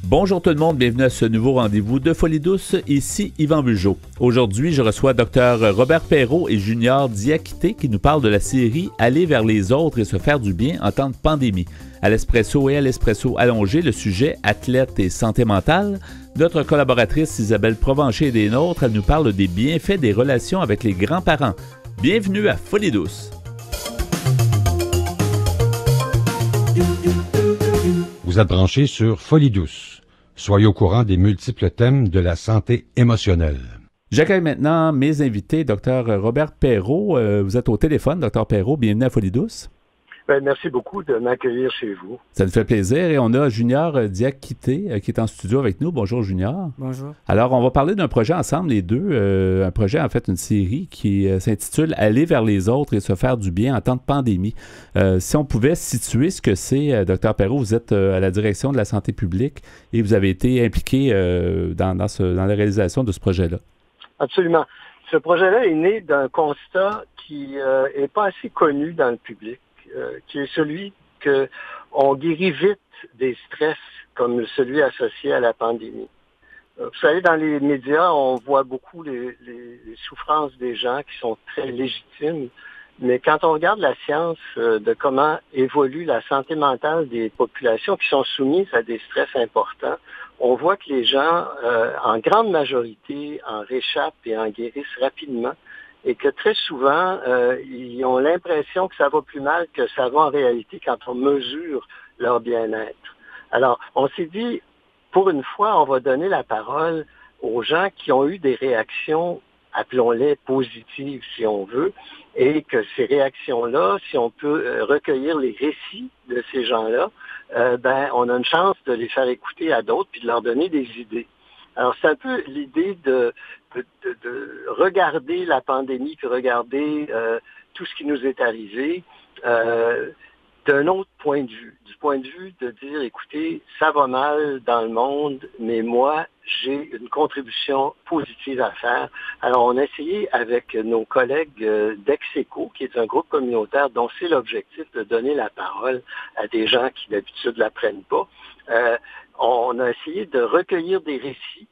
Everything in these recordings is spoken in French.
Bonjour tout le monde, bienvenue à ce nouveau rendez-vous de Folie douce, ici Yvan Bugeaud. Aujourd'hui, je reçois Dr Robert Perrault et Junior Diakité qui nous parlent de la série « Aller vers les autres et se faire du bien en temps de pandémie ». À l'espresso et à l'espresso allongé, le sujet « Athlète et santé mentale ». Notre collaboratrice Isabelle Provencher est des nôtres, elle nous parle des bienfaits des relations avec les grands-parents. Bienvenue à Folie douce. Vous êtes branchés sur Folie douce. Soyez au courant des multiples thèmes de la santé émotionnelle. J'accueille maintenant mes invités, Dr Robert Perrault. Vous êtes au téléphone, Dr Perrault. Bienvenue à Folie douce. Bien, merci beaucoup de m'accueillir chez vous. Ça nous fait plaisir. Et on a Junior Diakité qui est en studio avec nous. Bonjour, Junior. Bonjour. Alors, on va parler d'un projet ensemble, les deux. Un projet, en fait, une série qui s'intitule « Aller vers les autres et se faire du bien en temps de pandémie ». Si on pouvait situer ce que c'est, Dr Perrault, vous êtes à la direction de la santé publique et vous avez été impliqué dans la réalisation de ce projet-là. Absolument. Ce projet-là est né d'un constat qui n'est pas assez connu dans le public. Qui est celui qu'on guérit vite des stress comme celui associé à la pandémie. Vous savez, dans les médias, on voit beaucoup les souffrances des gens qui sont très légitimes, mais quand on regarde la science de comment évolue la santé mentale des populations qui sont soumises à des stress importants, on voit que les gens, en grande majorité, en réchappent et en guérissent rapidement. Et que très souvent, ils ont l'impression que ça va plus mal que ça va en réalité quand on mesure leur bien-être. Alors, on s'est dit, pour une fois, on va donner la parole aux gens qui ont eu des réactions, appelons-les positives si on veut, et que ces réactions-là, si on peut recueillir les récits de ces gens-là, on a une chance de les faire écouter à d'autres puis de leur donner des idées. Alors, c'est un peu l'idée de regarder la pandémie, puis regarder tout ce qui nous est arrivé d'un autre point de vue. Du point de vue de dire, écoutez, ça va mal dans le monde, mais moi, j'ai une contribution positive à faire. Alors, on a essayé avec nos collègues d'Execo, qui est un groupe communautaire dont c'est l'objectif de donner la parole à des gens qui d'habitude ne la prennent pas. On a essayé de recueillir des récits.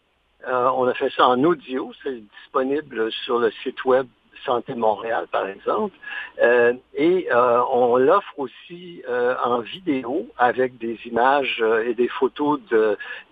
On a fait ça en audio, c'est disponible sur le site web Santé Montréal, par exemple. Et on l'offre aussi en vidéo avec des images et des photos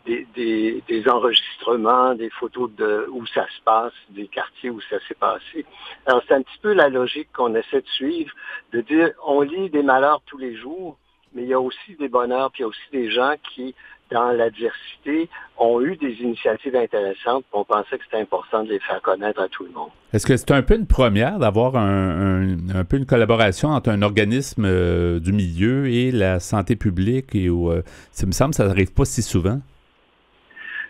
des enregistrements, des photos de où ça se passe, des quartiers où ça s'est passé. Alors, c'est un petit peu la logique qu'on essaie de suivre, de dire, on lit des malheurs tous les jours, mais il y a aussi des bonheurs, puis il y a aussi des gens qui, dans l'adversité, ont eu des initiatives intéressantes. On pensait que c'était important de les faire connaître à tout le monde. Est-ce que c'est un peu une première d'avoir un peu une collaboration entre un organisme du milieu et la santé publique? Et ça me semble que ça n'arrive pas si souvent.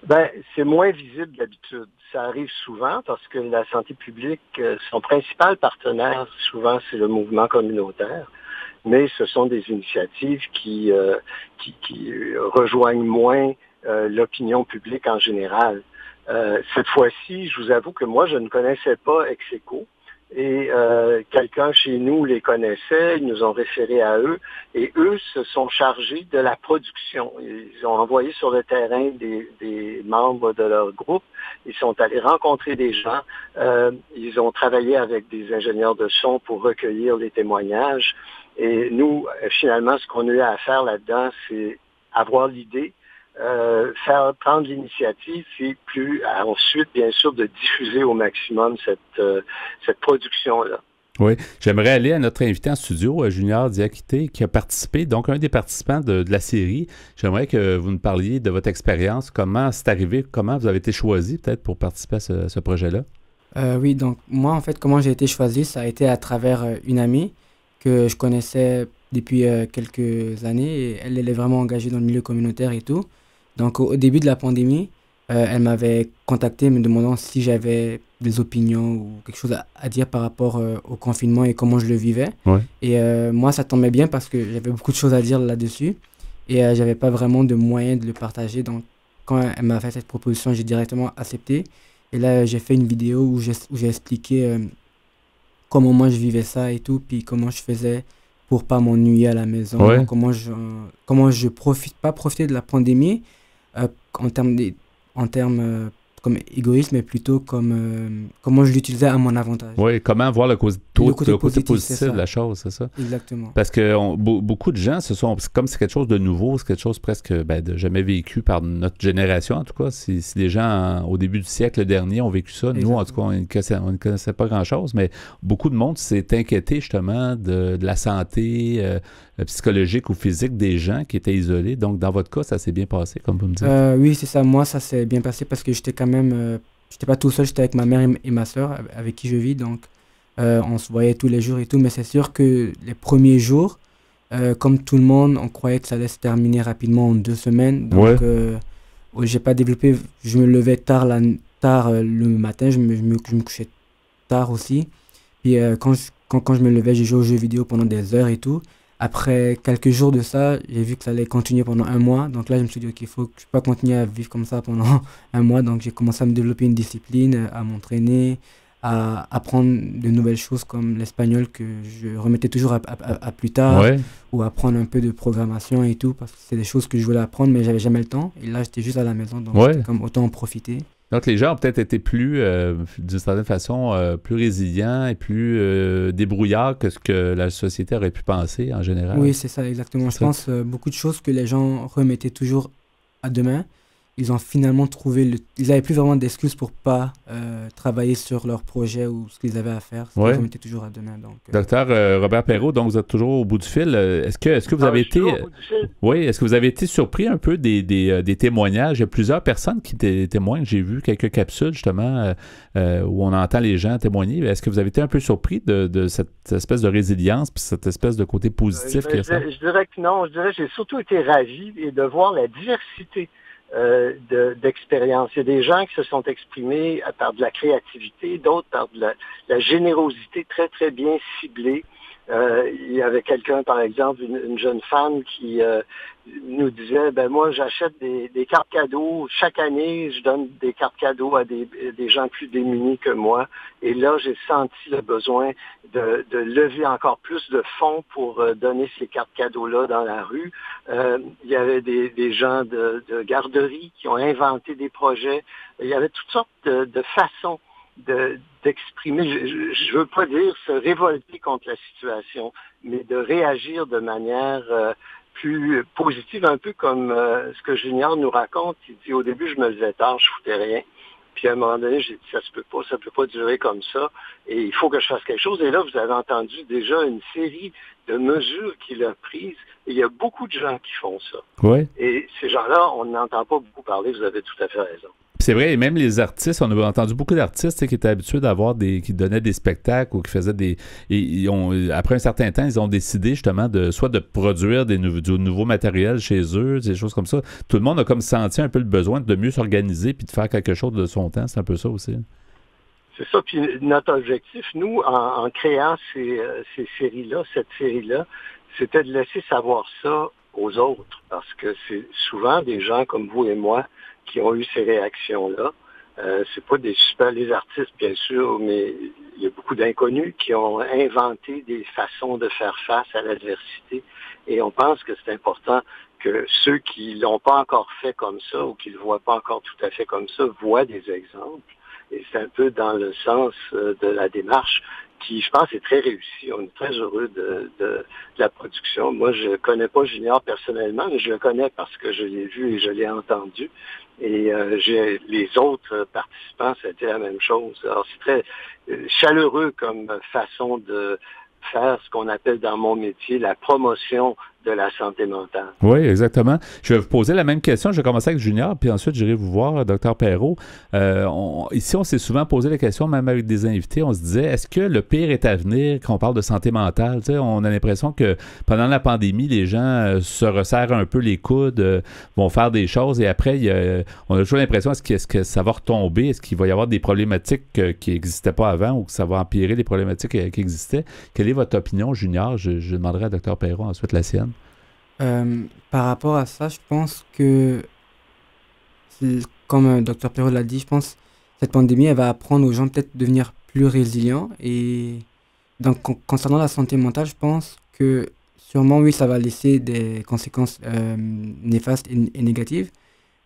Ben, c'est moins visible d'habitude. Ça arrive souvent parce que la santé publique, son principal partenaire, souvent, c'est le mouvement communautaire. Mais ce sont des initiatives qui rejoignent moins l'opinion publique en général. Cette fois-ci, je vous avoue que moi, je ne connaissais pas Execo et quelqu'un chez nous les connaissait, ils nous ont référé à eux et eux se sont chargés de la production. Ils ont envoyé sur le terrain des membres de leur groupe, ils sont allés rencontrer des gens, ils ont travaillé avec des ingénieurs de son pour recueillir les témoignages. Et nous, finalement, ce qu'on a eu à faire là-dedans, c'est avoir l'idée, prendre l'initiative, et puis ensuite, bien sûr, de diffuser au maximum cette production-là. Oui, j'aimerais aller à notre invité en studio, Junior Diakité, qui a participé, donc un des participants de la série. J'aimerais que vous nous parliez de votre expérience, comment c'est arrivé, comment vous avez été choisi peut-être pour participer à ce projet-là. Oui, donc moi, en fait, comment j'ai été choisi, ça a été à travers une amie que je connaissais depuis quelques années et elle est vraiment engagée dans le milieu communautaire et tout. Donc au début de la pandémie, elle m'avait contacté me demandant si j'avais des opinions ou quelque chose à dire par rapport au confinement et comment je le vivais. Ouais. Et moi, ça tombait bien parce que j'avais beaucoup de choses à dire là-dessus et j'avais pas vraiment de moyens de le partager. Donc quand elle m'a fait cette proposition, j'ai directement accepté. Et là, j'ai fait une vidéo où j'ai expliqué comment moi je vivais ça et tout, puis comment je faisais pour pas m'ennuyer à la maison, Ouais. comment je profite de la pandémie en termes, en termes comme égoïste, mais plutôt comme comment je l'utilisais à mon avantage. Oui, comment voir le côté positif de la chose, c'est ça? Exactement. Parce que beaucoup de gens, comme c'est quelque chose de nouveau, c'est quelque chose presque de jamais vécu par notre génération, en tout cas. Si les gens, au début du siècle dernier, ont vécu ça, nous, en tout cas, on ne connaissait pas grand-chose, mais beaucoup de monde s'est inquiété, justement, de la santé psychologique ou physique des gens qui étaient isolés. Donc, dans votre cas, ça s'est bien passé, comme vous me dites. Oui, c'est ça. Moi, ça s'est bien passé parce que j'étais quand même... j'étais pas tout seul, j'étais avec ma mère et ma soeur avec qui je vis, donc on se voyait tous les jours et tout, mais c'est sûr que les premiers jours, comme tout le monde, on croyait que ça allait se terminer rapidement en 2 semaines, donc j'ai pas développé, je me levais tard le matin, je me couchais tard aussi, puis quand je me levais, j'ai joué aux jeux vidéo pendant des heures et tout. Après quelques jours de ça, j'ai vu que ça allait continuer pendant 1 mois. Donc là, je me suis dit, OK, je ne peux pas continuer à vivre comme ça pendant 1 mois. Donc j'ai commencé à me développer une discipline, à m'entraîner, à apprendre de nouvelles choses comme l'espagnol que je remettais toujours à plus tard, ou apprendre un peu de programmation et tout, parce que c'est des choses que je voulais apprendre, mais j'avais jamais le temps. Et là, j'étais juste à la maison, donc j'étais comme autant en profiter. Donc, les gens ont peut-être été plus, d'une certaine façon, plus résilients et plus débrouillards que ce que la société aurait pu penser en général. Oui, c'est ça, exactement. Je pense beaucoup de choses que les gens remettaient toujours à demain, ils ont finalement trouvé... Ils n'avaient plus vraiment d'excuses pour pas travailler sur leur projet ou ce qu'ils avaient à faire. Ils remettaient toujours à demain. Donc, Docteur Robert Perrault, donc vous êtes toujours au bout du fil. Est-ce que vous avez été... Oui, est-ce que vous avez été surpris un peu des témoignages? Il y a plusieurs personnes qui témoignent. J'ai vu quelques capsules, justement, où on entend les gens témoigner. Est-ce que vous avez été un peu surpris de cette espèce de résilience puis cette espèce de côté positif qu'il y a ça? Je dirais que non. Je dirais que j'ai surtout été ravi de voir la diversité d'expérience. Il y a des gens qui se sont exprimés par de la créativité, d'autres par de la générosité très, très bien ciblée. Il y avait quelqu'un, par exemple, une jeune femme qui nous disait, moi j'achète des cartes cadeaux. Chaque année, je donne des cartes cadeaux à des gens plus démunis que moi. Et là, j'ai senti le besoin de lever encore plus de fonds pour donner ces cartes cadeaux-là dans la rue. Il y avait des gens de garderie qui ont inventé des projets. Il y avait toutes sortes de façons d'exprimer, je veux pas dire se révolter contre la situation, mais de réagir de manière plus positive, un peu comme ce que Junior nous raconte. Il dit, au début, je me levais tard, je foutais rien. Puis à un moment donné, j'ai dit, ça peut pas durer comme ça, et il faut que je fasse quelque chose. Et là, vous avez entendu déjà une série de mesures qu'il a prises, et il y a beaucoup de gens qui font ça. Oui. Et ces gens-là, on n'entend pas beaucoup parler, vous avez tout à fait raison. C'est vrai, et même les artistes, on a entendu beaucoup d'artistes qui étaient habitués qui donnaient des spectacles ou qui faisaient après un certain temps, ils ont décidé justement soit de produire du nouveau matériel chez eux, des choses comme ça. Tout le monde a comme senti un peu le besoin de mieux s'organiser puis de faire quelque chose de son temps. C'est un peu ça aussi. C'est ça. Puis notre objectif, nous, en créant cette série-là, c'était de laisser savoir ça aux autres, parce que c'est souvent des gens comme vous et moi qui ont eu ces réactions-là. C'est pas les artistes, bien sûr, mais il y a beaucoup d'inconnus qui ont inventé des façons de faire face à l'adversité. Et on pense que c'est important que ceux qui l'ont pas encore fait comme ça ou qui le voient pas encore tout à fait comme ça voient des exemples. Et c'est un peu dans le sens de la démarche qui, je pense, est très réussie. On est très heureux de la production. Moi, je connais pas Junior personnellement, mais je le connais parce que je l'ai vu et je l'ai entendu. Et les autres participants, c'était la même chose. Alors, c'est très chaleureux comme façon de faire ce qu'on appelle dans mon métier la promotion de la santé mentale. Oui, exactement. Je vais vous poser la même question. Je vais commencer avec Junior, puis ensuite, j'irai vous voir, Dr Perrault. Ici, on s'est souvent posé la question, même avec des invités, on se disait, est-ce que le pire est à venir quand on parle de santé mentale? Tu sais, on a l'impression que pendant la pandémie, les gens se resserrent un peu les coudes, vont faire des choses, et après, on a toujours l'impression, est-ce que ça va retomber? Est-ce qu'il va y avoir des problématiques qui n'existaient pas avant, ou que ça va empirer les problématiques qui existaient? Quelle est votre opinion, Junior? Je demanderai à Dr Perrault ensuite la sienne. Par rapport à ça, je pense que, comme Dr Perrault l'a dit, je pense que cette pandémie, elle va apprendre aux gens peut-être de devenir plus résilients. Et donc, concernant la santé mentale, je pense que sûrement, oui, ça va laisser des conséquences néfastes et négatives.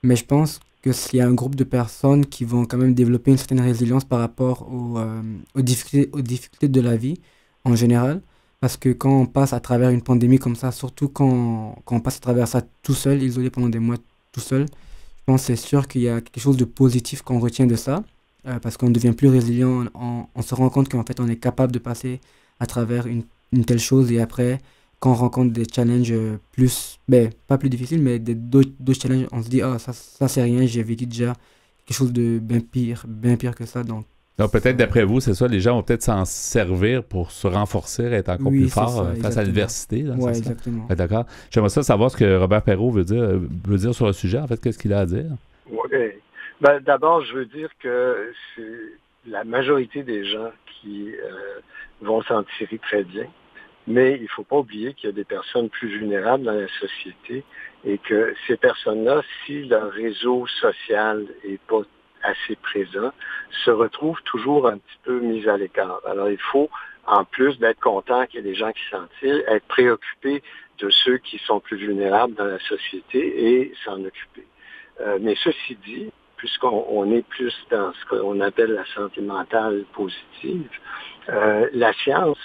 Mais je pense que s'il y a un groupe de personnes qui vont quand même développer une certaine résilience par rapport aux difficultés de la vie en général. Parce que quand on passe à travers une pandémie comme ça, surtout quand on passe à travers ça tout seul, isolé pendant des mois tout seul, je pense que c'est sûr qu'il y a quelque chose de positif qu'on retient de ça. Parce qu'on devient plus résilient, on se rend compte qu'en fait on est capable de passer à travers une telle chose et après, quand on rencontre des challenges plus, pas plus difficiles, mais d'autres challenges, on se dit, ah, ça c'est rien, j'ai vécu déjà quelque chose de bien pire que ça. Donc peut-être d'après vous, c'est ça, les gens vont peut-être s'en servir pour se renforcer, être encore plus fort face à l'adversité. Oui, exactement. D'accord. J'aimerais savoir ce que Robert Perrault veut dire sur le sujet, en fait, qu'est-ce qu'il a à dire? Oui. D'abord, je veux dire que c'est la majorité des gens qui vont s'en tirer très bien. Mais il ne faut pas oublier qu'il y a des personnes plus vulnérables dans la société et que ces personnes-là, si leur réseau social n'est pas assez présent, se retrouvent toujours un petit peu mis à l'écart. Alors, il faut, en plus d'être content qu'il y ait des gens qui s'en tirent, être préoccupé de ceux qui sont plus vulnérables dans la société et s'en occuper. Mais ceci dit, puisqu'on est plus dans ce qu'on appelle la santé mentale positive, la science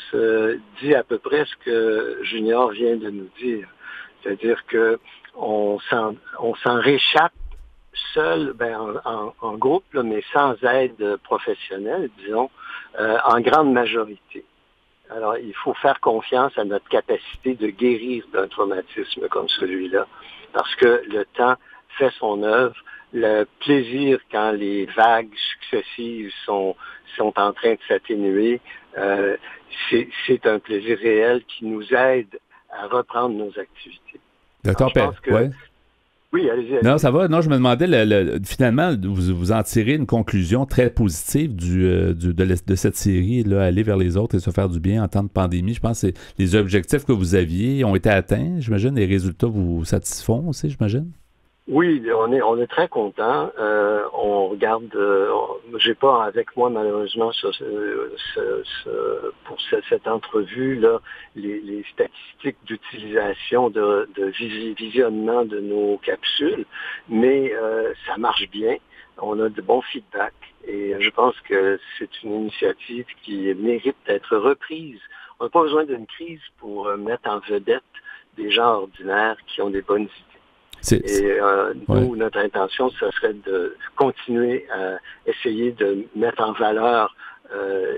dit à peu près ce que Junior vient de nous dire. C'est-à-dire que on s'en réchappe seul, en groupe, là, mais sans aide professionnelle, disons, en grande majorité. Alors, il faut faire confiance à notre capacité de guérir d'un traumatisme comme celui-là, parce que le temps fait son œuvre. Le plaisir quand les vagues successives sont en train de s'atténuer, c'est un plaisir réel qui nous aide à reprendre nos activités. Docteur Perrault, ouais. Oui, allez-y. Non, ça va. Non, je me demandais, finalement, vous en tirez une conclusion très positive de cette série, là, aller vers les autres et se faire du bien en temps de pandémie. Je pense que les objectifs que vous aviez ont été atteints, j'imagine. Les résultats vous satisfont aussi, j'imagine? Oui, on est très content. On regarde, j'ai pas avec moi malheureusement pour cette entrevue là les statistiques d'utilisation de visionnement de nos capsules, mais ça marche bien. On a de bons feedbacks et je pense que c'est une initiative qui mérite d'être reprise. On n'a pas besoin d'une crise pour mettre en vedette des gens ordinaires qui ont des bonnes idées. Nous, notre intention, ce serait de continuer à essayer de mettre en valeur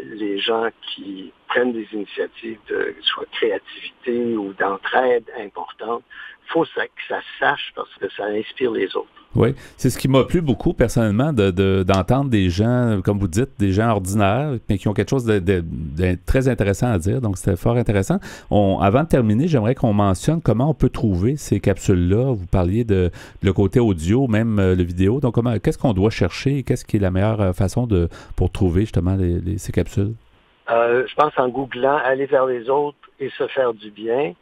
les gens qui prennent des initiatives de soit de créativité ou d'entraide importante. Il faut que ça se sache parce que ça inspire les autres. Oui, c'est ce qui m'a plu beaucoup personnellement d'entendre des gens, comme vous dites, des gens ordinaires, mais qui ont quelque chose de très intéressant à dire. Donc, c'était fort intéressant. Avant de terminer, j'aimerais qu'on mentionne comment on peut trouver ces capsules-là. Vous parliez de le côté audio, même le vidéo. Donc, qu'est-ce qu'on doit chercher et qu'est-ce qui est la meilleure façon pour trouver justement ces capsules? Je pense en googlant « Aller vers les autres et se faire du bien »,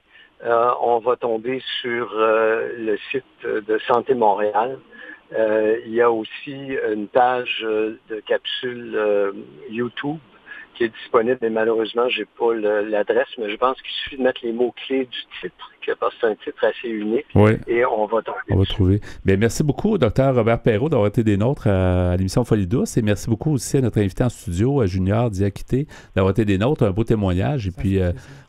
on va tomber sur le site de Santé Montréal. Il y a aussi une page de capsule YouTube qui est disponible, mais malheureusement, j'ai pas l'adresse, mais je pense qu'il suffit de mettre les mots-clés du titre, parce que c'est un titre assez unique, et on va tomber. On va trouver. Bien, merci beaucoup, Dr. Robert Perrault, d'avoir été des nôtres à l'émission Folie douce, et merci beaucoup aussi à notre invité en studio, à Junior Diakité, d'avoir été des nôtres, un beau témoignage, et puis,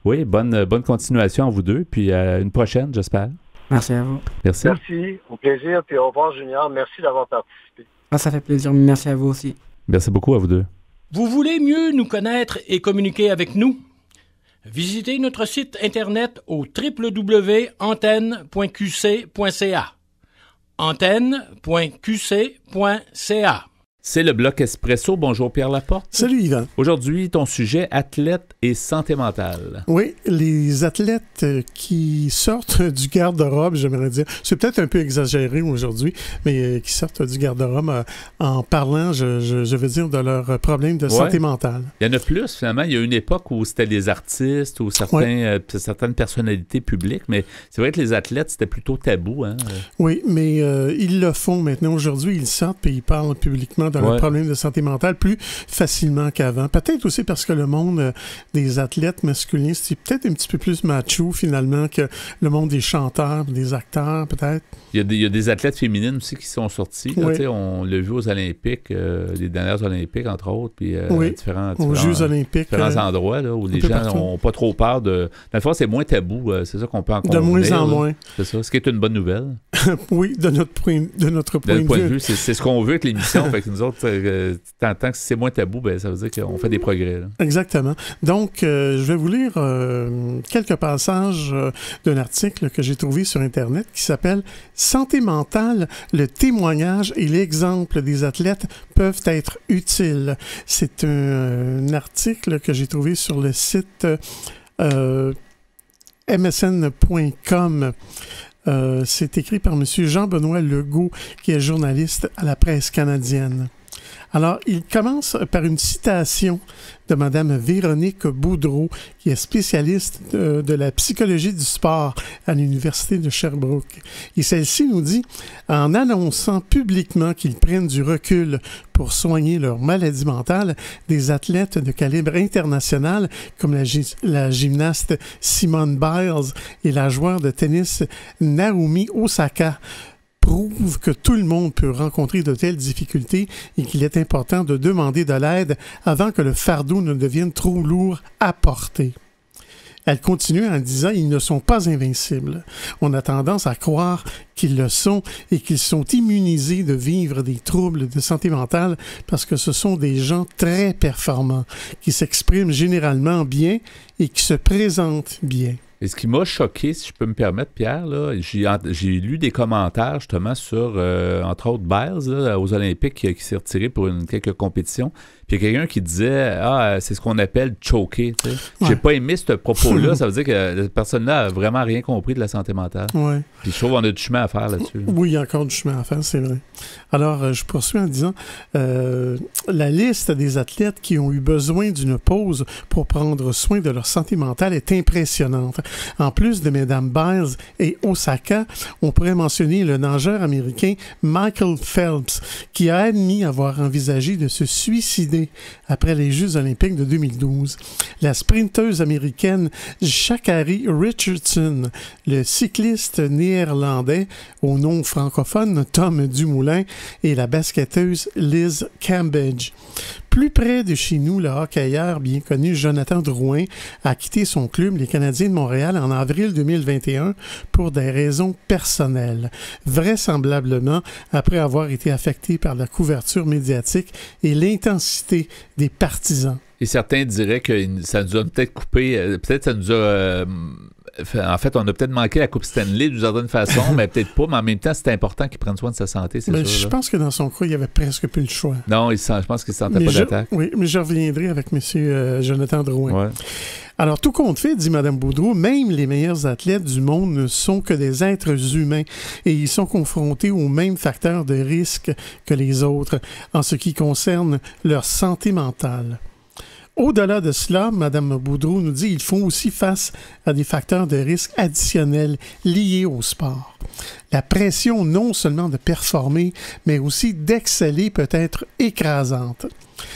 bonne continuation à vous deux, puis à une prochaine, j'espère. Merci à vous. Merci. Merci, au plaisir, puis au revoir, Junior, merci d'avoir participé. Ça fait plaisir, merci à vous aussi. Merci beaucoup à vous deux. Vous voulez mieux nous connaître et communiquer avec nous? Visitez notre site Internet au www.antenne.qc.ca. antenne.qc.ca. C'est le bloc Espresso. Bonjour Pierre Laporte. Salut Yvan. Aujourd'hui, ton sujet, athlète et santé mentale. Oui, les athlètes qui sortent du garde-robe, j'aimerais dire. C'est peut-être un peu exagéré aujourd'hui, mais qui sortent du garde-robe en parlant, je veux dire, de leurs problèmes de santé mentale. Il y en a plus, finalement. Il y a une époque où c'était des artistes ou certaines personnalités publiques, mais c'est vrai que les athlètes, c'était plutôt tabou. Hein? Oui, mais ils le font maintenant. Aujourd'hui, ils sortent et ils parlent publiquement dans le problème de santé mentale plus facilement qu'avant. Peut-être aussi parce que le monde des athlètes masculins, c'est peut-être un petit peu plus macho finalement que le monde des chanteurs, des acteurs peut-être. Il y a des athlètes féminines aussi qui sont sorties. Là, on l'a vu aux Olympiques, les dernières Olympiques entre autres, puis aux Jeux olympiques. Différents endroits là, où les gens n'ont pas trop peur de... Dans le fond, c'est moins tabou, c'est ça qu'on peut en convenir. De moins en moins. C'est ça, ce qui est une bonne nouvelle. Oui, de notre point de vue. C'est ce qu'on veut avec l'émission. Fait que nous autres, tant que c'est moins tabou, ben, ça veut dire qu'on fait des progrès. Là. Exactement. Donc, je vais vous lire quelques passages d'un article que j'ai trouvé sur Internet qui s'appelle « Santé mentale, le témoignage et l'exemple des athlètes peuvent être utiles ». C'est un article que j'ai trouvé sur le site msn.com. C'est écrit par M. Jean-Benoît Legault, qui est journaliste à la presse canadienne. Alors, il commence par une citation de Mme Véronique Boudreau, qui est spécialiste de la psychologie du sport à l'Université de Sherbrooke. Et celle-ci nous dit « En annonçant publiquement qu'ils prennent du recul pour soigner leur maladie mentale, des athlètes de calibre international comme la gymnaste Simone Biles et la joueur de tennis Naomi Osaka prouve que tout le monde peut rencontrer de telles difficultés et qu'il est important de demander de l'aide avant que le fardeau ne devienne trop lourd à porter. » Elle continue en disant « Ils ne sont pas invincibles. On a tendance à croire qu'ils le sont et qu'ils sont immunisés de vivre des troubles de santé mentale parce que ce sont des gens très performants, qui s'expriment généralement bien et qui se présentent bien. » Et ce qui m'a choqué, si je peux me permettre, Pierre, là, j'ai lu des commentaires justement sur, entre autres, Biles là, aux Olympiques qui s'est retiré pour quelques compétitions. Puis il y a quelqu'un qui disait « Ah, c'est ce qu'on appelle choker. » J'ai pas aimé ce propos-là. Ça veut dire que la personne-là a vraiment rien compris de la santé mentale. Ouais. Puis je trouve qu'on a du chemin à faire là-dessus. Oui, il y a encore du chemin à faire, c'est vrai. Alors, je poursuis en disant la liste des athlètes qui ont eu besoin d'une pause pour prendre soin de leur santé mentale est impressionnante. En plus de Mme Biles et Osaka, on pourrait mentionner le nageur américain Michael Phelps, qui a admis avoir envisagé de se suicider après les Jeux olympiques de 2012. La sprinteuse américaine Sha'Carri Richardson, le cycliste néerlandais au nom francophone Tom Dumoulin et la basketteuse Liz Cambage. Plus près de chez nous, le hockeyeur bien connu Jonathan Drouin a quitté son club, les Canadiens de Montréal, en avril 2021 pour des raisons personnelles. Vraisemblablement, après avoir été affecté par la couverture médiatique et l'intensité des partisans. Et certains diraient que ça nous a peut-être coupé, peut-être ça nous a... en fait, on a peut-être manqué la Coupe Stanley d'une certaine façon, mais peut-être pas. Mais en même temps, c'est important qu'il prenne soin de sa santé, c'est sûr. Je pense que dans son cas, il y avait presque plus le choix. Non, je pense qu'il ne sentait pas d'attaque. Oui, mais je reviendrai avec M. Jonathan Drouin. Ouais. Alors, tout compte fait, dit Mme Boudreau, même les meilleurs athlètes du monde ne sont que des êtres humains et ils sont confrontés aux mêmes facteurs de risque que les autres en ce qui concerne leur santé mentale. Au-delà de cela, Mme Boudreau nous dit qu'ils font aussi face à des facteurs de risque additionnels liés au sport. La pression non seulement de performer, mais aussi d'exceller peut être écrasante.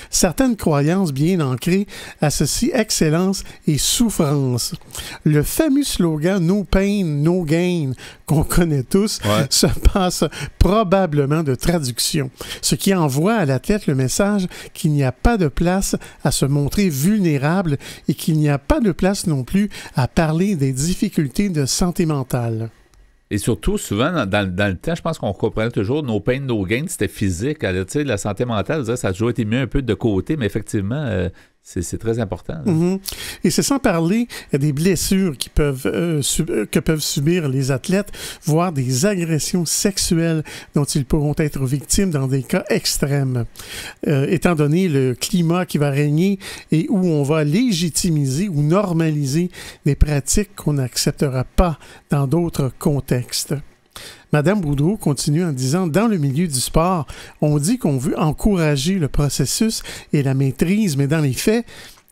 Certaines croyances bien ancrées associent excellence et souffrance. Le fameux slogan « No pain, no gain » qu'on connaît tous se passe probablement de traduction, ce qui envoie à l'athlète le message qu'il n'y a pas de place à se montrer vulnérable et qu'il n'y a pas de place non plus à parler des difficultés de santé mentale. Et surtout, souvent, dans le temps, je pense qu'on comprenait toujours no pain, no gain, c'était physique. La santé mentale, ça a toujours été mis un peu de côté, mais effectivement, c'est très important. Mm-hmm. Et c'est sans parler des blessures que peuvent subir les athlètes, voire des agressions sexuelles dont ils pourront être victimes dans des cas extrêmes. Étant donné le climat qui va régner et où on va légitimiser ou normaliser des pratiques qu'on n'acceptera pas dans d'autres contextes. Madame Boudreau continue en disant « Dans le milieu du sport, on dit qu'on veut encourager le processus et la maîtrise, mais dans les faits,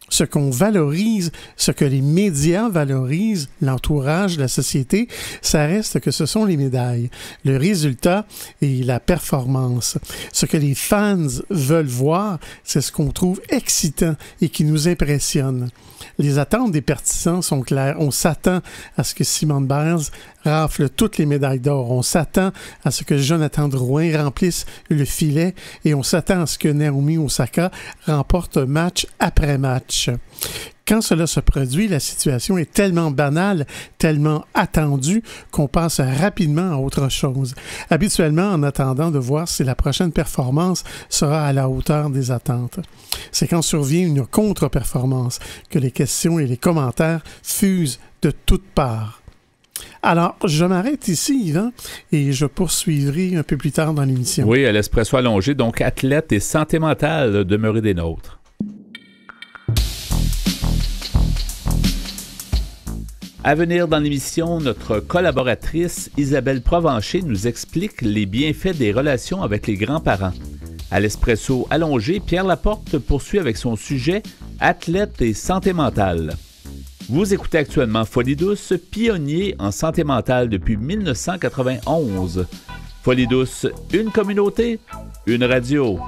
ce qu'on valorise, ce que les médias valorisent, l'entourage, la société, ça reste que ce sont les médailles, le résultat et la performance. Ce que les fans veulent voir, c'est ce qu'on trouve excitant et qui nous impressionne. Les attentes des partisans sont claires. On s'attend à ce que Simone Biles rafle toutes les médailles d'or. On s'attend à ce que Jonathan Drouin remplisse le filet et on s'attend à ce que Naomi Osaka remporte match après match. Quand cela se produit, la situation est tellement banale, tellement attendue qu'on passe rapidement à autre chose. Habituellement, en attendant de voir si la prochaine performance sera à la hauteur des attentes. C'est quand survient une contre-performance que les questions et les commentaires fusent de toutes parts. Alors, je m'arrête ici, Yvan, et je poursuivrai un peu plus tard dans l'émission. Oui, à l'Espresso allongé, donc athlète et santé mentale, demeurez des nôtres. À venir dans l'émission, notre collaboratrice Isabelle Provencher nous explique les bienfaits des relations avec les grands-parents. À l'Espresso allongé, Pierre Laporte poursuit avec son sujet « Athlète et santé mentale ». Vous écoutez actuellement Folie douce, pionnier en santé mentale depuis 1991. Folie douce, une communauté, une radio.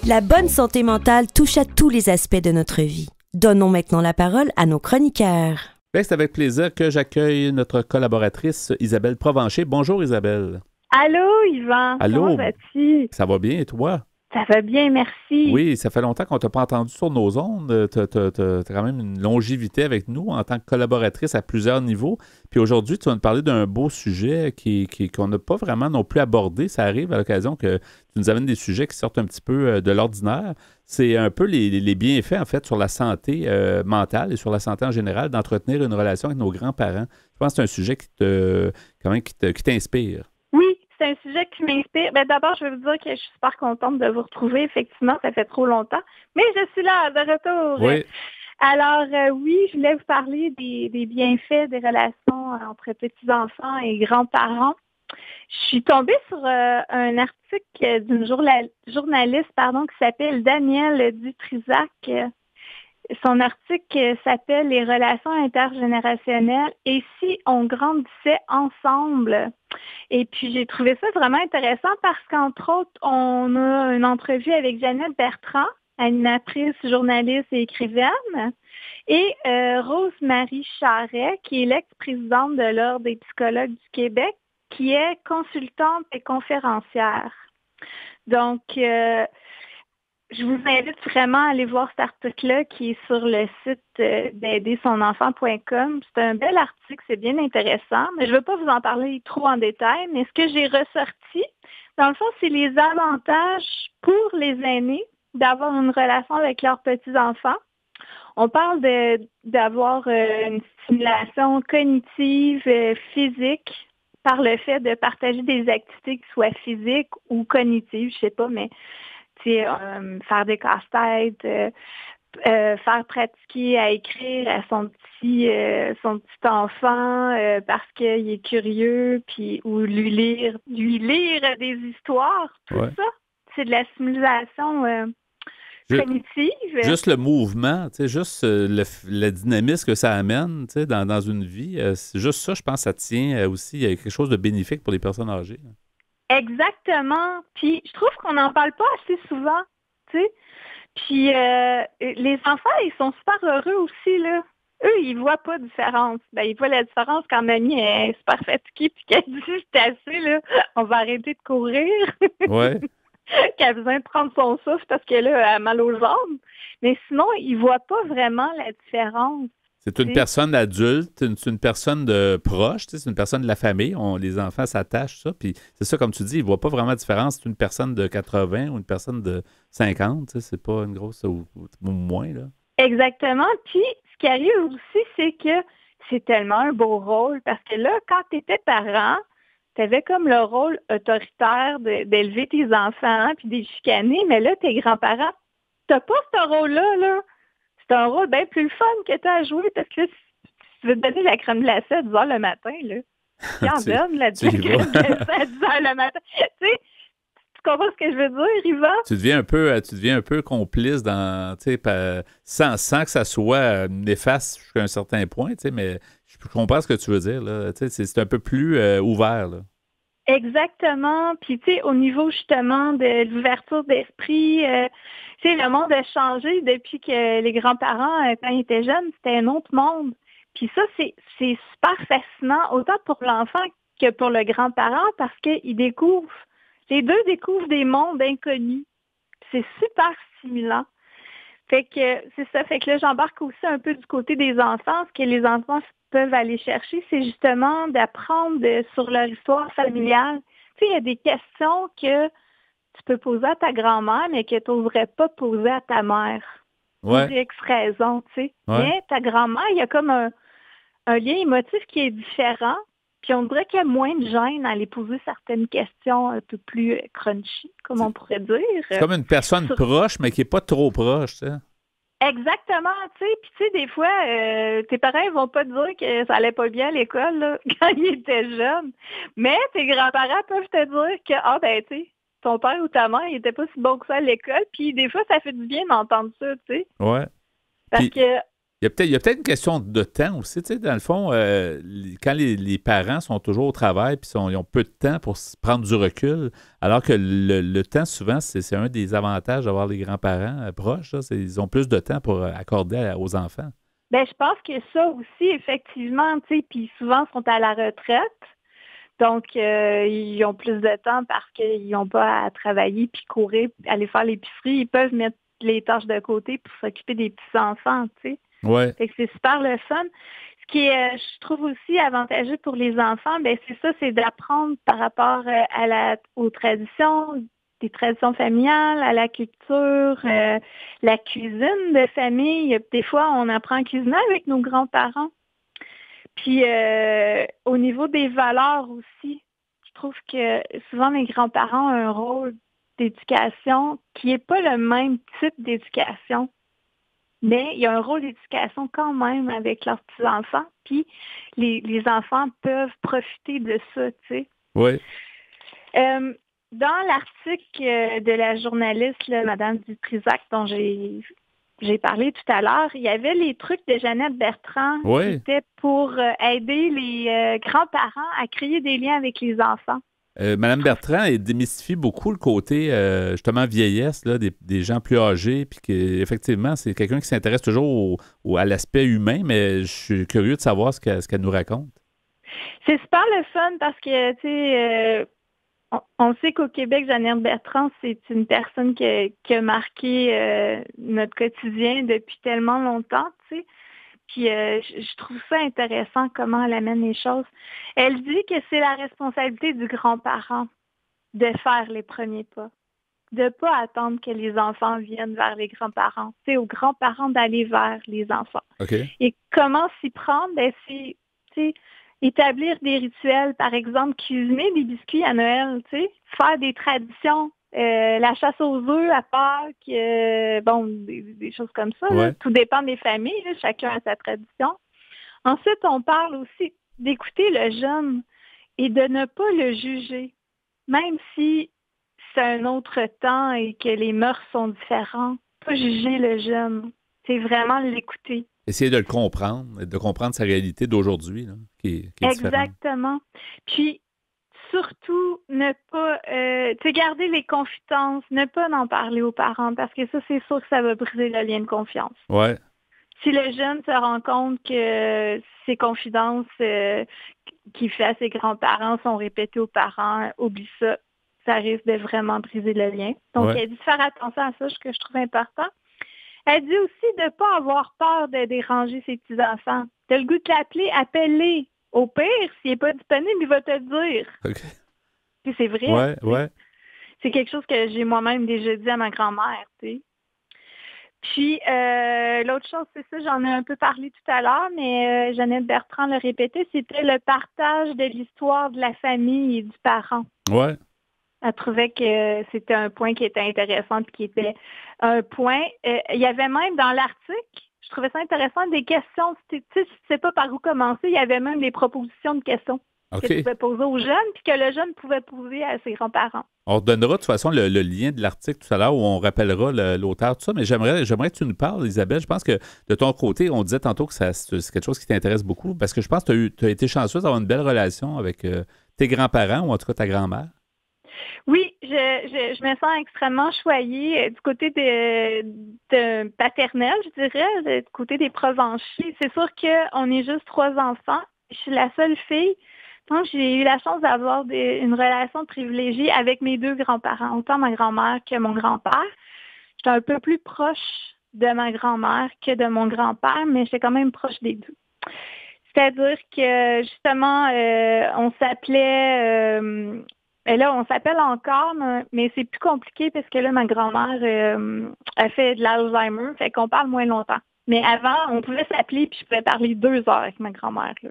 La bonne santé mentale touche à tous les aspects de notre vie. Donnons maintenant la parole à nos chroniqueurs. Bien, c'est avec plaisir que j'accueille notre collaboratrice Isabelle Provencher. Bonjour Isabelle. Allô Yvan, Allô. Comment vas-tu? Ça va bien et toi? Ça va bien, merci. Oui, ça fait longtemps qu'on ne t'a pas entendu sur nos ondes. Tu as quand même une longévité avec nous en tant que collaboratrice à plusieurs niveaux. Puis aujourd'hui, tu vas nous parler d'un beau sujet qu'on n'a pas vraiment non plus abordé. Ça arrive à l'occasion que tu nous amènes des sujets qui sortent un petit peu de l'ordinaire. C'est un peu les bienfaits, en fait, sur la santé mentale et sur la santé en général d'entretenir une relation avec nos grands-parents. Je pense que c'est un sujet qui t'inspire. Oui, c'est un sujet qui m'inspire. Ben, d'abord, je veux vous dire que je suis super contente de vous retrouver. Effectivement, ça fait trop longtemps. Mais je suis là, de retour. Oui. Alors, oui, je voulais vous parler des bienfaits des relations entre petits-enfants et grands-parents. Je suis tombée sur un article d'une journaliste qui s'appelle Danielle Dutrisac. Son article s'appelle « Les relations intergénérationnelles et si on grandissait ensemble ». Et puis, j'ai trouvé ça vraiment intéressant parce qu'entre autres, on a une entrevue avec Jeannette Bertrand, animatrice, journaliste et écrivaine, et Rose-Marie Charret, qui est l'ex-présidente de l'Ordre des psychologues du Québec, qui est consultante et conférencière. Donc, je vous invite vraiment à aller voir cet article-là qui est sur le site d'aidersonenfant.com. C'est un bel article, c'est bien intéressant, mais je ne veux pas vous en parler trop en détail, mais ce que j'ai ressorti, dans le fond, c'est les avantages pour les aînés d'avoir une relation avec leurs petits-enfants. On parle d'avoir une stimulation cognitive, physique, par le fait de partager des activités qui soient physiques ou cognitives, je sais pas, mais faire des casse-têtes, faire pratiquer à écrire à son petit enfant parce qu'il est curieux, puis ou lui lire des histoires, tout ça, c'est de la stimulation cognitive. Juste le mouvement, juste le dynamisme que ça amène dans une vie, c'est juste ça, je pense, ça tient aussi à quelque chose de bénéfique pour les personnes âgées. Exactement. Puis je trouve qu'on n'en parle pas assez souvent, tu sais. Puis les enfants, ils sont super heureux aussi, là. Eux, ils voient pas de différence. Ben, ils voient la différence quand mamie est super fatiguée puis qu'elle dit c'est assez, là, on va arrêter de courir. Ouais. Qu'elle a besoin de prendre son souffle parce que là, elle a mal aux jambes. Mais sinon, ils voient pas vraiment la différence. C'est une personne adulte, c'est une personne de proche, c'est une personne de la famille. Les enfants s'attachent, ça. Puis c'est ça, comme tu dis, ils ne voient pas vraiment la différence. C'est une personne de 80 ou une personne de 50. C'est pas une grosse ou moins, là. Exactement. Puis ce qui arrive aussi, c'est que c'est tellement un beau rôle. Parce que là, quand tu étais parent, tu avais comme le rôle autoritaire d'élever tes enfants puis de les chicaner. Mais là, tes grands-parents, tu n'as pas ce rôle-là, là. c'est un rôle bien plus le fun que tu as à jouer parce que là, si tu veux te donner la crème glacée à 10 heures le matin, là, qui en donne la crème glacée à 10 heures le matin? Tu sais, tu comprends ce que je veux dire, Yvan? Tu deviens un peu complice dans, sans que ça soit néfaste jusqu'à un certain point, mais je comprends ce que tu veux dire, là. C'est un peu plus ouvert, là. Exactement. Puis, tu sais, au niveau justement de l'ouverture d'esprit, tu sais, le monde a changé depuis que les grands-parents, quand ils étaient jeunes, c'était un autre monde. Puis ça, c'est super fascinant, autant pour l'enfant que pour le grand-parent, parce qu'ils découvrent, les deux découvrent des mondes inconnus. C'est super stimulant. Fait que c'est ça. Fait que là, j'embarque aussi un peu du côté des enfants. Ce que les enfants peuvent aller chercher, c'est justement d'apprendre sur leur histoire familiale. Tu sais, il y a des questions que tu peux poser à ta grand-mère, mais que tu n'oserais pas poser à ta mère. Ouais. Pour X raison, tu sais. Ouais. Mais ta grand-mère, il y a comme un lien émotif qui est différent. Puis on dirait qu'il y a moins de gêne à aller poser certaines questions un peu plus crunchy, comme on pourrait dire. C'est comme une personne proche, mais qui n'est pas trop proche, tu sais. Exactement, tu sais. Puis tu sais, des fois, tes parents ne vont pas te dire que ça allait pas bien à l'école là, quand ils étaient jeunes. Mais tes grands-parents peuvent te dire que, ben tu sais, ton père ou ta mère, il était pas si bon que ça à l'école. Puis des fois, ça fait du bien d'entendre ça, tu sais. Ouais. Parce que... Il y a peut-être une question de temps aussi, tu sais, dans le fond, quand les parents sont toujours au travail puis ils ont peu de temps pour prendre du recul, alors que le temps, souvent, c'est un des avantages d'avoir les grands-parents proches, là, ils ont plus de temps pour accorder aux enfants. Ben, je pense que ça aussi, effectivement, tu sais, puis souvent, ils sont à la retraite, donc ils ont plus de temps parce qu'ils n'ont pas à travailler puis courir, aller faire l'épicerie, ils peuvent mettre les tâches de côté pour s'occuper des petits-enfants, tu sais. Ouais. Fait que c'est super le fun. Ce qui est, je trouve aussi avantageux pour les enfants, ben c'est ça, c'est d'apprendre par rapport aux traditions, des traditions familiales, à la culture, la cuisine de famille. Des fois, on apprend à cuisiner avec nos grands-parents. Puis au niveau des valeurs aussi, je trouve que souvent les grands-parents ont un rôle d'éducation qui n'est pas le même type d'éducation. Mais il y a un rôle d'éducation quand même avec leurs petits-enfants, puis les enfants peuvent profiter de ça, tu sais. Oui. Dans l'article de la journaliste, là, Mme Dutrisac, dont j'ai parlé tout à l'heure, il y avait les trucs de Jeannette Bertrand qui étaient pour aider les grands-parents à créer des liens avec les enfants. Madame Bertrand, elle démystifie beaucoup le côté, justement, vieillesse, là, des gens plus âgés, puis qu'effectivement, c'est quelqu'un qui s'intéresse toujours à l'aspect humain, mais je suis curieux de savoir ce qu'elle nous raconte. C'est super le fun parce que, tu sais, on sait qu'au Québec, Jeannette Bertrand, c'est une personne qui a marqué notre quotidien depuis tellement longtemps, tu sais. Puis je trouve ça intéressant comment elle amène les choses. Elle dit que c'est la responsabilité du grand-parent de faire les premiers pas, de ne pas attendre que les enfants viennent vers les grands-parents. C'est aux grands-parents d'aller vers les enfants. Okay. Et comment s'y prendre? Ben, c'est établir des rituels, par exemple, cuisiner des biscuits à Noël, faire des traditions. La chasse aux œufs à Pâques, bon, des choses comme ça. Ouais. Là. Tout dépend des familles, là, chacun a sa tradition. Ensuite, on parle aussi d'écouter le jeune et de ne pas le juger, même si c'est un autre temps et que les mœurs sont différentes. Pas juger le jeune, c'est vraiment l'écouter. Essayer de le comprendre, de comprendre sa réalité d'aujourd'hui, là, qui est Exactement. Puis, surtout, ne pas garder les confidences, ne pas en parler aux parents, parce que ça, c'est sûr que ça va briser le lien de confiance. Ouais. Si le jeune se rend compte que ses confidences qu'il fait à ses grands-parents sont répétées aux parents, oublie ça, ça risque de vraiment briser le lien. Donc, elle dit de faire attention à ça, ce que je trouve important. Elle dit aussi de ne pas avoir peur de déranger ses petits-enfants. T'as le goût de l'appeler, appelle-les. Au pire, s'il n'est pas disponible, il va te le dire. OK. Puis c'est vrai. Ouais. C'est quelque chose que j'ai moi-même déjà dit à ma grand-mère, tu sais. Puis, l'autre chose, c'est ça, j'en ai un peu parlé tout à l'heure, mais Jeannette Bertrand l'a répété, c'était le partage de l'histoire de la famille et du parent. Ouais. Elle trouvait que c'était un point qui était intéressant et qui était un point. Il y avait même dans l'article, je trouvais ça intéressant. Des questions, tu sais, tu sais pas par où commencer. Il y avait même des propositions de questions que tu pouvais poser aux jeunes, puis que le jeune pouvait poser à ses grands-parents. On redonnera de toute façon le lien de l'article tout à l'heure où on rappellera l'auteur, tout ça, mais j'aimerais que tu nous parles, Isabelle. Je pense que de ton côté, on disait tantôt que c'est quelque chose qui t'intéresse beaucoup, parce que je pense que tu as été chanceuse d'avoir une belle relation avec tes grands-parents, ou en tout cas ta grand-mère. Oui, je me sens extrêmement choyée du côté de paternel, je dirais, du côté des Provenchers. C'est sûr qu'on est juste 3 enfants. Je suis la seule fille. Donc, j'ai eu la chance d'avoir une relation privilégiée avec mes 2 grands-parents, autant ma grand-mère que mon grand-père. J'étais un peu plus proche de ma grand-mère que de mon grand-père, mais j'étais quand même proche des 2. C'est-à-dire que, justement, on s'appelait... et là, on s'appelle encore, mais c'est plus compliqué parce que là, ma grand-mère a fait de l'Alzheimer, fait qu'on parle moins longtemps. Mais avant, on pouvait s'appeler puis je pouvais parler 2 heures avec ma grand-mère, là.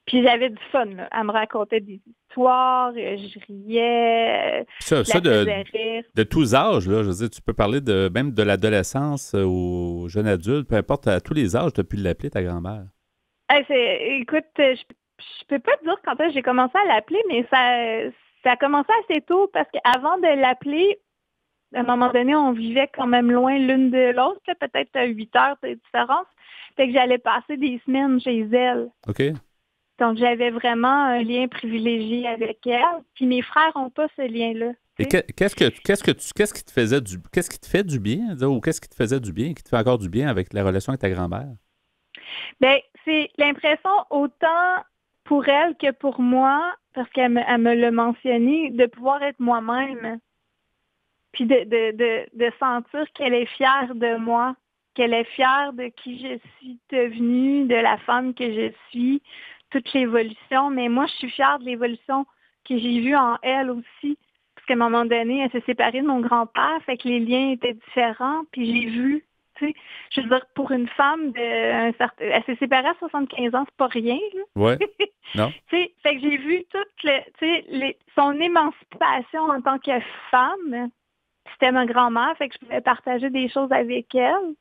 Puis j'avais du fun, là. Elle me racontait des histoires, je riais, ça rire. De tous âges, là, je veux dire, tu peux parler même de l'adolescence au jeune adulte, peu importe, à tous les âges, tu as pu l'appeler ta grand-mère. Écoute, je peux pas te dire quand est-ce que j'ai commencé à l'appeler, mais ça a commencé assez tôt parce qu'avant de l'appeler, à un moment donné, on vivait quand même loin l'une de l'autre, là, peut-être 8 heures de différence. Fait que j'allais passer des semaines chez elle. OK. Donc, j'avais vraiment un lien privilégié avec elle. Puis mes frères n'ont pas ce lien-là. Et qu'est-ce qui te faisait qu'est-ce qui te fait du bien, ou qu'est-ce qui te faisait du bien, qui te fait encore du bien avec la relation avec ta grand-mère? Bien, c'est l'impression autant pour elle que pour moi, parce qu'elle me l'a mentionné, de pouvoir être moi-même. Puis de sentir qu'elle est fière de moi, qu'elle est fière de qui je suis devenue, de la femme que je suis, toute l'évolution. Mais moi, je suis fière de l'évolution que j'ai vue en elle aussi. Parce qu'à un moment donné, elle s'est séparée de mon grand-père, fait que les liens étaient différents. Puis j'ai vu, tu sais, je veux dire, pour une femme elle s'est séparée à 75 ans, c'est pas rien, là. Ouais. Non. Tu sais, fait que j'ai vu son émancipation en tant que femme. C'était ma grand-mère, fait que je pouvais partager des choses avec elle.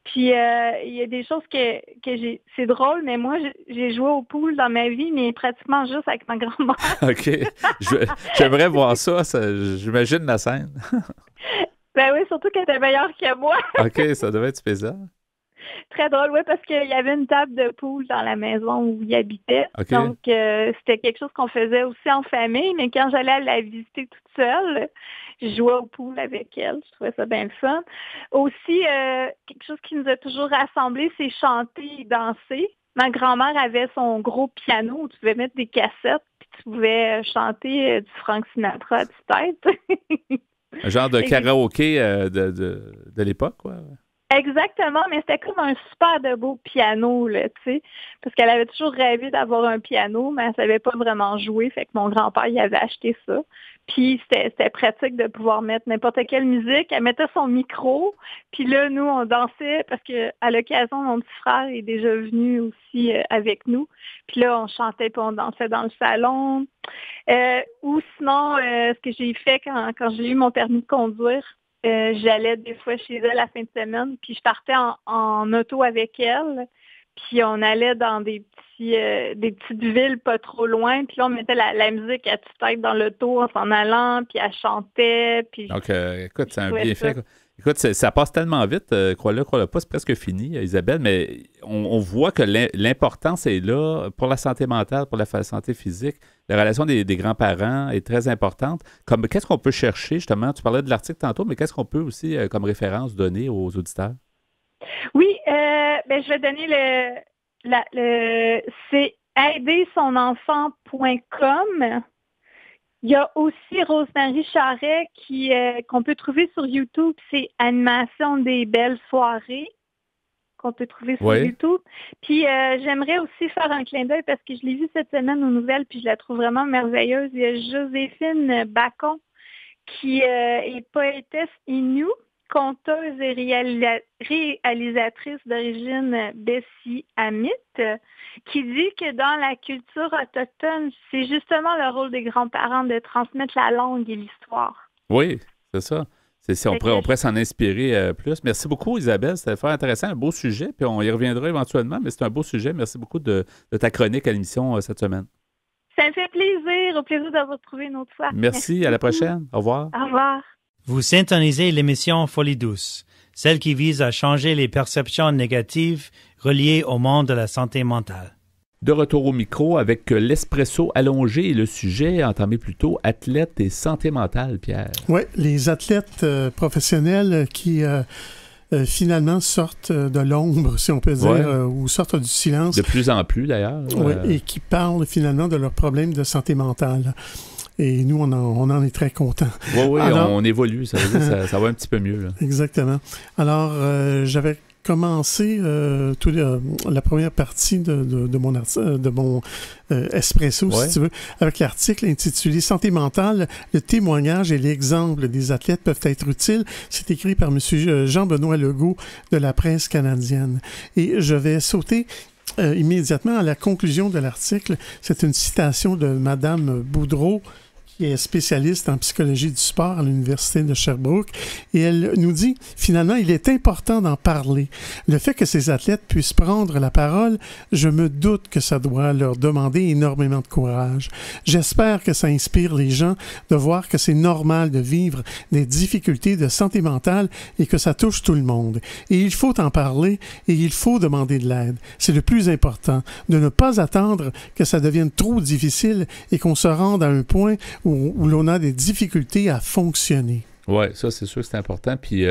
Puis, il y a des choses que j'ai... C'est drôle, mais moi, j'ai joué au pool dans ma vie, mais pratiquement juste avec ma grand-mère. OK. J'aimerais voir ça. J'imagine la scène. Ben oui, surtout qu'elle était meilleure que moi. OK, ça devait être spécial. Très drôle, oui, parce qu'il y avait une table de pool dans la maison où il habitait. Okay. Donc, c'était quelque chose qu'on faisait aussi en famille, mais quand j'allais la visiter toute seule, je jouais au pool avec elle. Je trouvais ça bien le fun. Aussi, quelque chose qui nous a toujours rassemblés, c'est chanter et danser. Ma grand-mère avait son gros piano où tu pouvais mettre des cassettes puis tu pouvais chanter du Frank Sinatra à tue-tête. Un genre de karaoké de l'époque, quoi. Exactement, mais c'était comme un super de beau piano, là, tu sais, parce qu'elle avait toujours rêvé d'avoir un piano, mais elle savait pas vraiment jouer, fait que mon grand-père, il avait acheté ça. Puis c'était pratique de pouvoir mettre n'importe quelle musique. Elle mettait son micro, puis là, nous, on dansait, parce que à l'occasion, mon petit frère est déjà venu aussi avec nous. Puis là, on chantait, puis on dansait dans le salon. Ou sinon, ce que j'ai fait quand j'ai eu mon permis de conduire, j'allais des fois chez elle la fin de semaine, puis je partais en auto avec elle, puis on allait dans des petites villes pas trop loin, puis là on mettait la musique à tue-tête dans l'auto en s'en allant, puis elle chantait. Puis donc, écoute, c'est un bienfait. Écoute, ça passe tellement vite, crois-le pas, c'est presque fini, Isabelle, mais on voit que l'importance est là pour la santé mentale, pour la santé physique. La relation des grands-parents est très importante. Qu'est-ce qu'on peut chercher, justement? Tu parlais de l'article tantôt, mais qu'est-ce qu'on peut aussi, comme référence, donner aux auditeurs? Oui, je vais donner c'est aidersonenfant.com. Il y a aussi Rosemary Charret qu'on peut trouver sur YouTube. C'est Animation des belles soirées qu'on peut trouver sur YouTube. Puis j'aimerais aussi faire un clin d'œil parce que je l'ai vue cette semaine aux nouvelles puis je la trouve vraiment merveilleuse. Il y a Joséphine Bacon qui est poétesse Innu, conteuse et réalisatrice d'origine Bessie-Amite, qui dit que dans la culture autochtone, c'est justement le rôle des grands-parents de transmettre la langue et l'histoire. Oui, c'est ça. On pourrait s'en inspirer plus. Merci beaucoup, Isabelle. C'était fort intéressant, un beau sujet. Puis on y reviendra éventuellement, mais c'est un beau sujet. Merci beaucoup de ta chronique à l'émission cette semaine. Ça me fait plaisir. Au plaisir de vous retrouver une autre fois. Merci à la prochaine. Au revoir. Au revoir. Vous syntonisez l'émission Folie douce, celle qui vise à changer les perceptions négatives reliées au monde de la santé mentale. De retour au micro avec l'espresso allongé et le sujet entamé plus tôt, athlètes et santé mentale, Pierre. Oui, les athlètes professionnels qui finalement sortent de l'ombre, si on peut dire, ou sortent du silence. De plus en plus, d'ailleurs. Oui, et qui parlent finalement de leurs problèmes de santé mentale. Et nous, on en est très contents. Oui, alors, on évolue, ça veut dire que ça va un petit peu mieux. Là. Exactement. Alors, j'avais commencé la première partie de mon espresso, si tu veux, avec l'article intitulé « Santé mentale, le témoignage et l'exemple des athlètes peuvent être utiles ». C'est écrit par M. Jean-Benoît Legault de la presse canadienne. Et je vais sauter immédiatement à la conclusion de l'article. C'est une citation de Mme Boudreau, qui est spécialiste en psychologie du sport à l'Université de Sherbrooke, et elle nous dit, finalement, il est important d'en parler. Le fait que ces athlètes puissent prendre la parole, je me doute que ça doit leur demander énormément de courage. J'espère que ça inspire les gens de voir que c'est normal de vivre des difficultés de santé mentale et que ça touche tout le monde. Et il faut en parler et il faut demander de l'aide. C'est le plus important, de ne pas attendre que ça devienne trop difficile et qu'on se rende à un point où l'on a des difficultés à fonctionner. Oui, ça, c'est sûr que c'est important. Puis,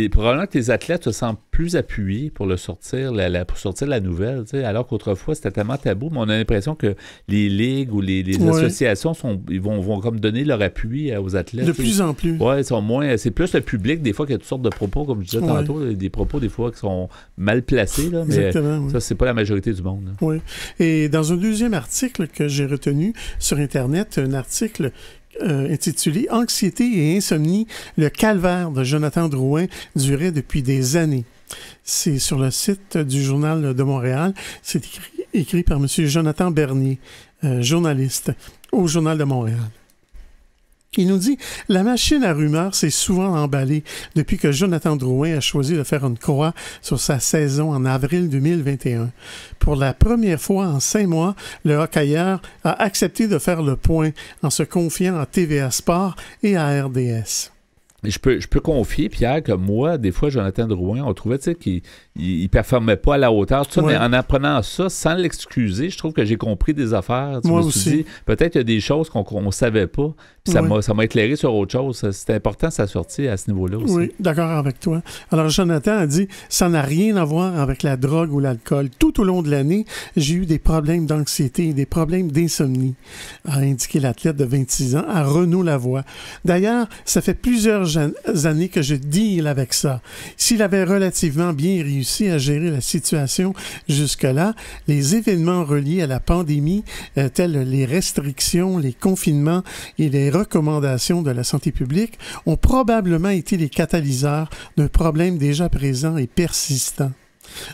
probablement que les athlètes se sentent plus appuyés pour sortir la nouvelle, tu sais, alors qu'autrefois, c'était tellement tabou, mais on a l'impression que les ligues ou les associations ils vont comme donner leur appui aux athlètes. De plus en plus. Oui, c'est plus le public, des fois, qui a toutes sortes de propos, comme je disais tantôt, des propos, des fois, qui sont mal placés, là, mais exactement, ça, c'est pas la majorité du monde. Là. Oui. Et dans un deuxième article que j'ai retenu sur Internet, un article intitulé « Anxiété et insomnie, le calvaire de Jonathan Drouin durait depuis des années ». C'est sur le site du Journal de Montréal. C'est écrit par M. Jonathan Bernier, journaliste au Journal de Montréal. Il nous dit « La machine à rumeurs s'est souvent emballée depuis que Jonathan Drouin a choisi de faire une croix sur sa saison en avril 2021. Pour la première fois en 5 mois, le hockeyeur a accepté de faire le point en se confiant à TVA Sport et à RDS. » Je peux confier, Pierre, que moi, des fois, Jonathan Drouin, on trouvait qu'il ne performait pas à la hauteur. Tout ça, mais en apprenant ça, sans l'excuser, je trouve que j'ai compris des affaires. Moi je me suis dit, peut-être qu'il y a des choses qu'on ne savait pas. Puis ça m'a éclairé sur autre chose. C'était important, sa sortie à ce niveau-là aussi. Oui, d'accord avec toi. Alors, Jonathan a dit, ça n'a rien à voir avec la drogue ou l'alcool. Tout au long de l'année, j'ai eu des problèmes d'anxiété et des problèmes d'insomnie, a indiqué l'athlète de 26 ans à Renaud Lavoie. D'ailleurs, ça fait plusieurs années que je deal avec ça. S'il avait relativement bien réussi à gérer la situation jusque-là, les événements reliés à la pandémie, tels les restrictions, les confinements et les recommandations de la santé publique, ont probablement été les catalyseurs d'un problème déjà présent et persistant.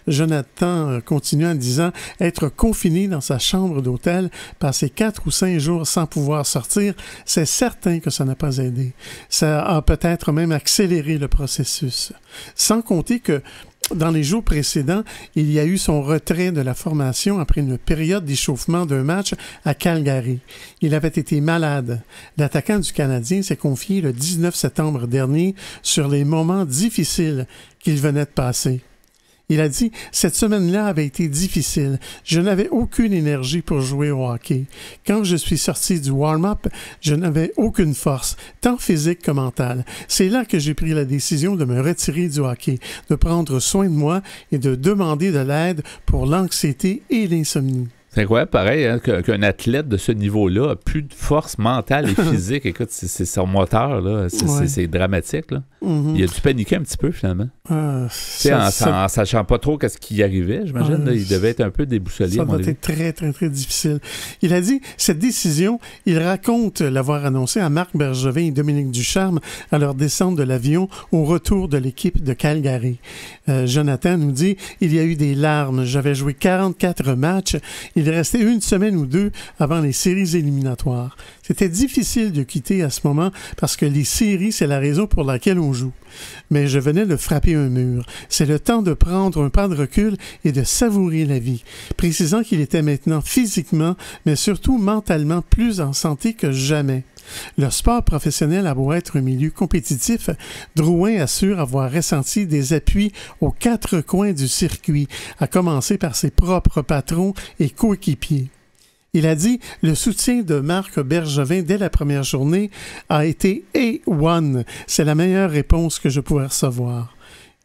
Jonathan continue en disant « Être confiné dans sa chambre d'hôtel, passer 4 ou 5 jours sans pouvoir sortir, c'est certain que ça n'a pas aidé. Ça a peut-être même accéléré le processus. » Sans compter que dans les jours précédents, il y a eu son retrait de la formation après une période d'échauffement d'un match à Calgary. Il avait été malade. L'attaquant du Canadien s'est confié le 19 septembre dernier sur les moments difficiles qu'il venait de passer. Il a dit « Cette semaine-là avait été difficile. Je n'avais aucune énergie pour jouer au hockey. Quand je suis sorti du warm-up, je n'avais aucune force, tant physique que mentale. C'est là que j'ai pris la décision de me retirer du hockey, de prendre soin de moi et de demander de l'aide pour l'anxiété et l'insomnie. » C'est incroyable, pareil, hein, qu'un athlète de ce niveau-là a plus de force mentale et physique. Écoute, c'est son moteur, là. C'est dramatique, là. Mm-hmm. Il a dû paniquer un petit peu, finalement. En sachant pas trop qu'est-ce qui y arrivait, j'imagine. Là, il devait être un peu déboussolé. Ça va être très, très, très difficile. Il a dit, cette décision, il raconte l'avoir annoncée à Marc Bergevin et Dominique Ducharme à leur descente de l'avion au retour de l'équipe de Calgary. Jonathan nous dit, il y a eu des larmes. J'avais joué 44 matchs. Il Il restait une semaine ou deux avant les séries éliminatoires. C'était difficile de quitter à ce moment parce que les séries, c'est la raison pour laquelle on joue. Mais je venais de frapper un mur. C'est le temps de prendre un pas de recul et de savourer la vie, précisant qu'il était maintenant physiquement, mais surtout mentalement plus en santé que jamais. Le sport professionnel a beau être un milieu compétitif, Drouin assure avoir ressenti des appuis aux quatre coins du circuit, à commencer par ses propres patrons et coéquipiers. Il a dit « Le soutien de Marc Bergevin dès la première journée a été A1. C'est la meilleure réponse que je pouvais recevoir. »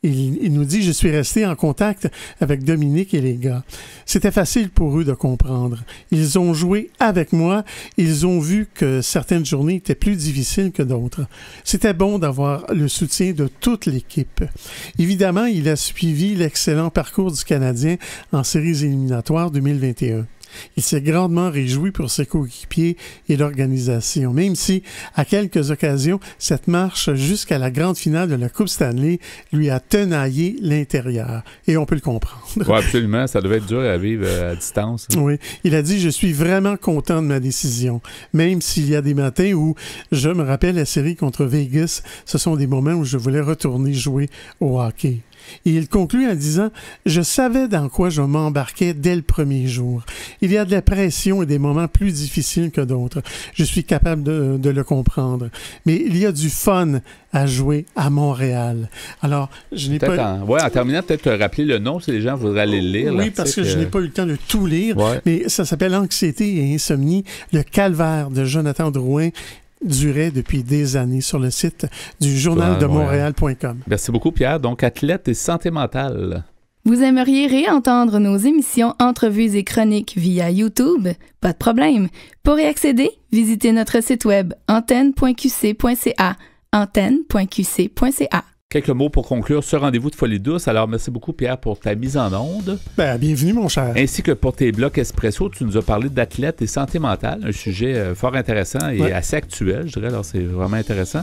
Il nous dit « Je suis resté en contact avec Dominique et les gars. C'était facile pour eux de comprendre. Ils ont joué avec moi. Ils ont vu que certaines journées étaient plus difficiles que d'autres. C'était bon d'avoir le soutien de toute l'équipe. » Évidemment, il a suivi l'excellent parcours du Canadien en séries éliminatoires 2021. Il s'est grandement réjoui pour ses coéquipiers et l'organisation, même si, à quelques occasions, cette marche jusqu'à la grande finale de la Coupe Stanley lui a tenaillé l'intérieur. Et on peut le comprendre. Oui, absolument. Ça devait être dur à vivre à distance. Oui. Il a dit « Je suis vraiment content de ma décision. Même s'il y a des matins où, je me rappelle la série contre Vegas, ce sont des moments où je voulais retourner jouer au hockey. » Et il conclut en disant « Je savais dans quoi je m'embarquais dès le premier jour. Il y a de la pression et des moments plus difficiles que d'autres. Je suis capable de le comprendre. Mais il y a du fun à jouer à Montréal. » Alors, je n'ai pas... En terminant, peut-être te rappeler le nom si les gens voudraient aller le lire. Oui, parce que je n'ai pas eu le temps de tout lire. Ouais. Mais ça s'appelle « Anxiété et insomnie, le calvaire de Jonathan Drouin ». Durait depuis des années sur le site du journal de Montréal.com. Merci beaucoup, Pierre. Donc, athlète et santé mentale. Vous aimeriez réentendre nos émissions, entrevues et chroniques via YouTube? Pas de problème. Pour y accéder, visitez notre site web antenne.qc.ca. antenne.qc.ca. Quelques mots pour conclure ce rendez-vous de Folie douce. Alors, merci beaucoup, Pierre, pour ta mise en onde. Bienvenue, mon cher. Ainsi que pour tes blocs Espresso, tu nous as parlé d'athlètes et santé mentale, un sujet fort intéressant et assez actuel, je dirais. Alors, c'est vraiment intéressant.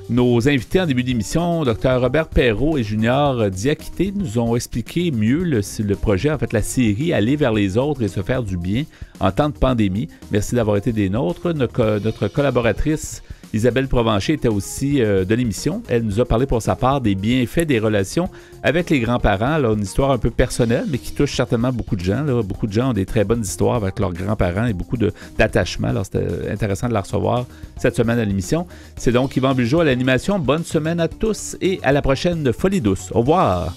Nos invités en début d'émission, Dr Robert Perrault et Junior Diakité, nous ont expliqué mieux le projet, en fait, la série « Aller vers les autres et se faire du bien en temps de pandémie ». Merci d'avoir été des nôtres. Notre collaboratrice Isabelle Provencher était aussi de l'émission. Elle nous a parlé pour sa part des bienfaits des relations avec les grands-parents. Là, une histoire un peu personnelle, mais qui touche certainement beaucoup de gens. Là. Beaucoup de gens ont des très bonnes histoires avec leurs grands-parents et beaucoup d'attachement. Alors, c'était intéressant de la recevoir cette semaine à l'émission. C'est donc Yvan Bugeaud à l'animation. Bonne semaine à tous et à la prochaine Folie douce. Au revoir!